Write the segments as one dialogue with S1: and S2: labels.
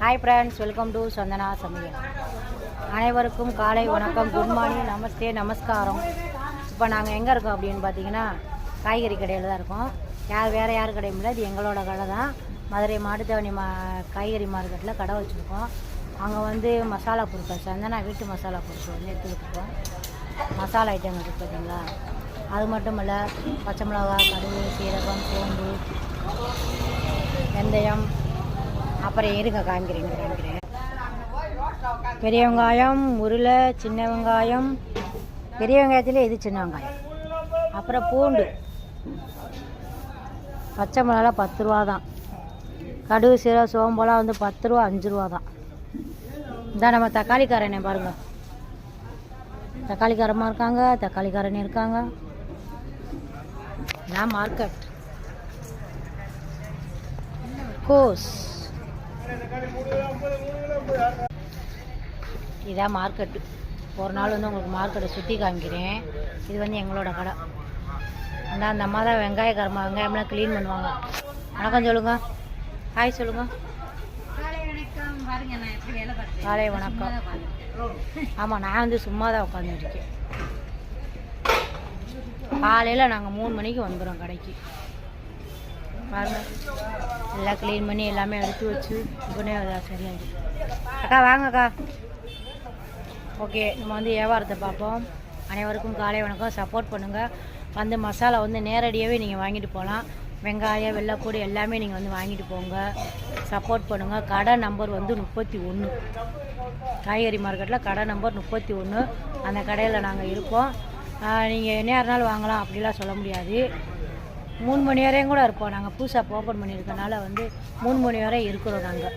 S1: Hi friends, welcome to Santhana சமையல். அனைவருக்கும் காலை வணக்கம், குட் மார்னிங், நமஸ்தே, நமஸ்காரம். இப்போ நாங்கள் எங்கே இருக்கோம் அப்படின்னு பார்த்தீங்கன்னா காய்கறி கடையில் தான் இருக்கோம். வேறு யார் கடையும் இல்லை, இது எங்களோட கடை தான். மதுரை மாட்டுத்தாவணி காய்கறி மார்க்கெட்டில் கடை வச்சுருக்கோம். அங்கே வந்து மசாலா பொருட்கள், சந்தனா வீட்டு மசாலா பொருட்கள் வந்து எடுத்துக்கிட்டுருக்கோம். மசாலா ஐட்டம் இருக்குது பார்த்தீங்களா, அது மட்டும் இல்லை, பச்சை மிளகா, கடுகு, சீரகம், சோம்பு, வெந்தயம், அப்புறம் இருங்க காமிக்கிறேன். பெரிய வெங்காயம், உருளை, சின்ன வெங்காயம், பெரிய வெங்காயத்தில் இது சின்ன வெங்காயம், அப்புறம் பூண்டு, பச்சை மிளகா 10 ரூபா தான், கடுகு, சீரகம், சோம்பெல்லாம் வந்து 10 ரூபா 5 ரூபா தான். இதான் நம்ம தக்காளிக்காரனே பாருங்கள், தக்காளிக்காரமாக இருக்காங்க, தக்காளிக்காரனே இருக்காங்க. நான் மார்க்கெட் கோஸ், இதான் மார்க்கெட்டு. ஒரு நாள் வந்து உங்களுக்கு மார்க்கெட்டை சுற்றி காமிக்கிறேன். இது வந்து எங்களோட கடை. அந்த அம்மா தான் வெங்காயக்காரமா, வெங்காயம்லாம் க்ளீன் பண்ணுவாங்க. வணக்கம் சொல்லுங்கள், ஹாய் சொல்லுங்கள். காலை வணக்கம். ஆமாம், நான் வந்து சும்மா தான் உட்காந்துருக்கேன். காலையில் நாங்கள் 3 மணிக்கு வந்துடுறோம் கடைக்கு. பாருங்கள், எல்லாம் க்ளீன் பண்ணி எல்லாமே எடுத்து வச்சு இப்போனே அதான் சரியாயிடுச்சு. அக்கா வாங்கக்கா. ஓகே, நம்ம வந்து வியாபாரத்தை பார்ப்போம். அனைவருக்கும் காலை வணக்கம். சப்போர்ட் பண்ணுங்கள். வந்து மசாலா வந்து நேரடியாகவே நீங்கள் வாங்கிட்டு போகலாம். வெங்காயம், வெள்ளைப்பூடு எல்லாமே நீங்கள் வந்து வாங்கிட்டு போங்க. சப்போர்ட் பண்ணுங்கள். கடை நம்பர் வந்து 31, காய்கறி மார்க்கெட்டில் கடை நம்பர் 31. அந்த கடையில் நாங்கள் இருக்கோம். நீங்கள் என்ன யாருனாலும் வாங்கலாம் அப்படிலாம் சொல்ல முடியாது. 3 மணி வரையும் கூட இருப்போம். நாங்கள் புதுசாக ஓப்பன் பண்ணியிருக்கனால வந்து 3 மணி வரை இருக்கிறோம் நாங்கள்.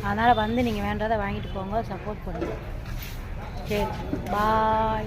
S1: அதனால் வந்து நீங்கள் வேண்டதை வாங்கிட்டு போங்க, சப்போர்ட் பண்ணுங்கள். சரி, பாய்.